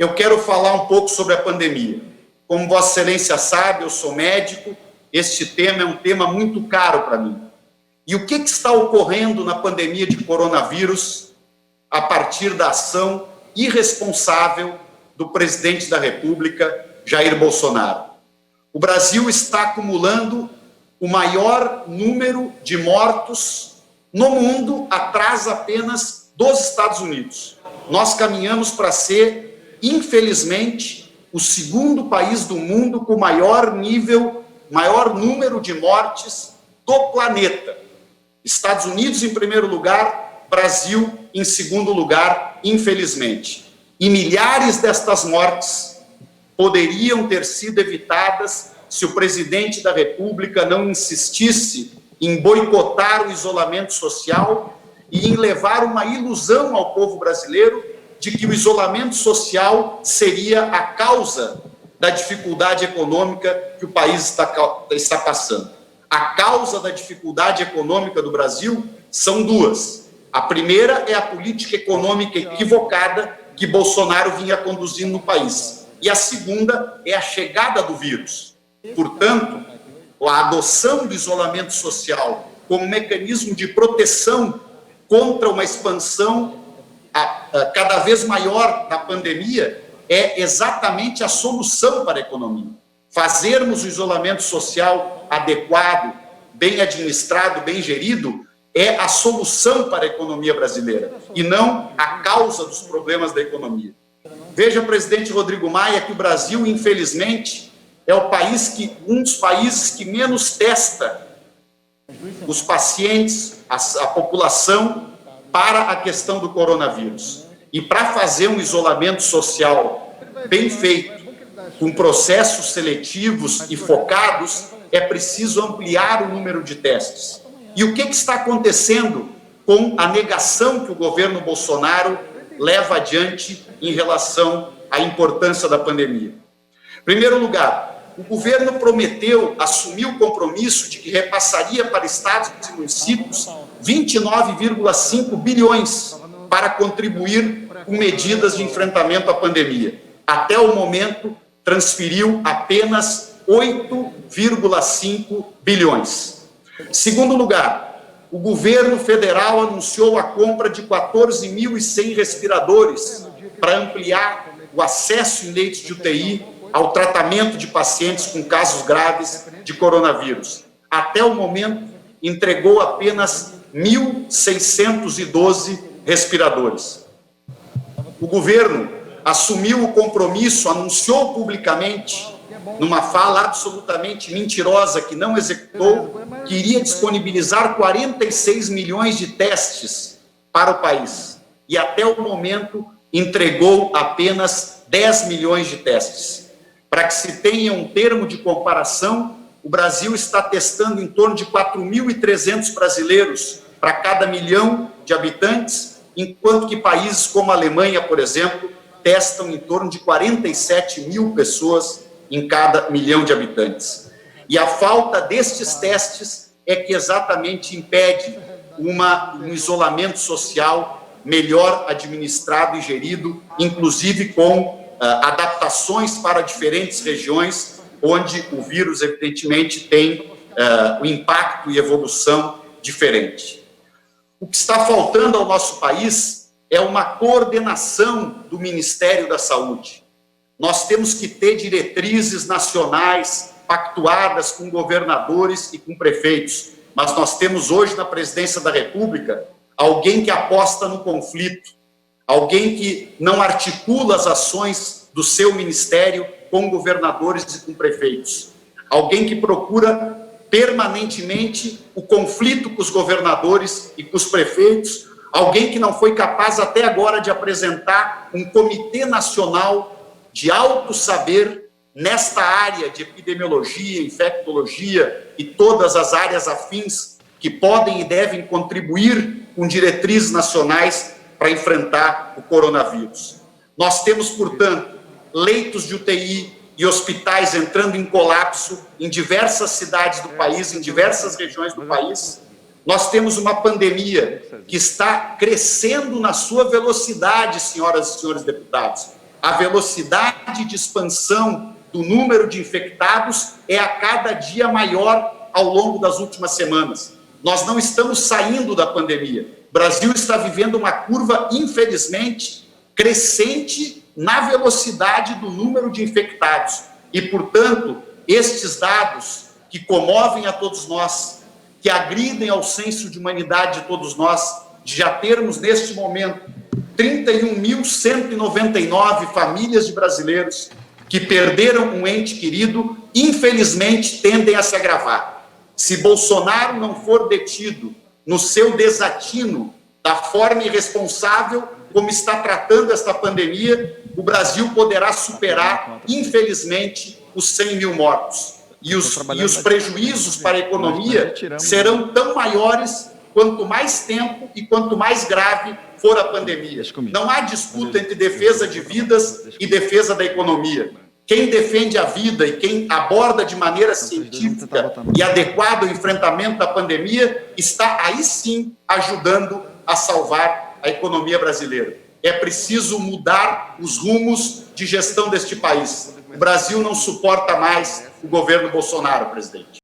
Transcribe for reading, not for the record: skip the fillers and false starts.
eu quero falar um pouco sobre a pandemia. Como Vossa Excelência sabe, eu sou médico, este tema é um tema muito caro para mim. E o que está ocorrendo na pandemia de coronavírus a partir da ação irresponsável do presidente da República, Jair Bolsonaro? O Brasil está acumulando o maior número de mortos no mundo, atrás apenas dos Estados Unidos. Nós caminhamos para ser, infelizmente, o segundo país do mundo com maior número de mortes do planeta. Estados Unidos em primeiro lugar, Brasil em segundo lugar, infelizmente. E milhares destas mortes poderiam ter sido evitadas se o presidente da República não insistisse em boicotar o isolamento social e em levar uma ilusão ao povo brasileiro de que o isolamento social seria a causa da dificuldade econômica que o país está passando. A causa da dificuldade econômica do Brasil são duas. A primeira é a política econômica equivocada que Bolsonaro vinha conduzindo no país. E a segunda é a chegada do vírus. Portanto, a adoção do isolamento social como mecanismo de proteção contra uma expansão cada vez maior da pandemia é exatamente a solução para a economia. Fazermos o isolamento social adequado, bem administrado, bem gerido, é a solução para a economia brasileira e não a causa dos problemas da economia. Veja, presidente Rodrigo Maia, que o Brasil, infelizmente, é um dos países que menos testa os pacientes, a população, para a questão do coronavírus. E para fazer um isolamento social bem feito, com processos seletivos e focados, é preciso ampliar o número de testes. E o que está acontecendo com a negação que o governo Bolsonaro leva adiante em relação à importância da pandemia? Em primeiro lugar, o governo prometeu, assumiu o compromisso de que repassaria para estados e municípios 29,5 bilhões para contribuir com medidas de enfrentamento à pandemia. Até o momento, transferiu apenas 8,5 bilhões. Segundo lugar, o governo federal anunciou a compra de 14.100 respiradores para ampliar o acesso em leitos de UTI ao tratamento de pacientes com casos graves de coronavírus. Até o momento, entregou apenas 1.612 respiradores. O governo assumiu o compromisso, anunciou publicamente, numa fala absolutamente mentirosa que não executou, que iria disponibilizar 46 milhões de testes para o país. E até o momento entregou apenas 10 milhões de testes. Para que se tenha um termo de comparação, o Brasil está testando em torno de 4.300 brasileiros para cada 1 milhão de habitantes, enquanto que países como a Alemanha, por exemplo, testam em torno de 47 mil pessoas em cada 1 milhão de habitantes. E a falta destes testes é que exatamente impede um isolamento social melhor administrado e gerido, inclusive com adaptações para diferentes regiões, onde o vírus, evidentemente, tem o impacto e evolução diferente. O que está faltando ao nosso país é uma coordenação do Ministério da Saúde. Nós temos que ter diretrizes nacionais pactuadas com governadores e com prefeitos, mas nós temos hoje na presidência da República alguém que aposta no conflito, alguém que não articula as ações do seu ministério com governadores e com prefeitos, alguém que procura permanentemente o conflito com os governadores e com os prefeitos, alguém que não foi capaz até agora de apresentar um comitê nacional de alto saber nesta área de epidemiologia, infectologia e todas as áreas afins que podem e devem contribuir com diretrizes nacionais para enfrentar o coronavírus. Nós temos, portanto, leitos de UTI e hospitais entrando em colapso em diversas cidades do país, em diversas regiões do país. Nós temos uma pandemia que está crescendo na sua velocidade, senhoras e senhores deputados. A velocidade de expansão do número de infectados é a cada dia maior ao longo das últimas semanas. Nós não estamos saindo da pandemia. O Brasil está vivendo uma curva, infelizmente, crescente na velocidade do número de infectados. E, portanto, estes dados que comovem a todos nós, que agridem ao senso de humanidade de todos nós, de já termos, neste momento, 31.199 famílias de brasileiros que perderam um ente querido, infelizmente, tendem a se agravar. Se Bolsonaro não for detido no seu desatino, da forma irresponsável como está tratando esta pandemia, o Brasil poderá superar, infelizmente, os 100 mil mortos. E os prejuízos para a economia serão tão maiores quanto mais tempo e quanto mais grave for a pandemia. Não há disputa entre defesa de vidas e defesa da economia. Quem defende a vida e quem aborda de maneira científica e adequada o enfrentamento da pandemia está, aí sim, ajudando a salvar a economia brasileira. É preciso mudar os rumos de gestão deste país. O Brasil não suporta mais o governo Bolsonaro, presidente.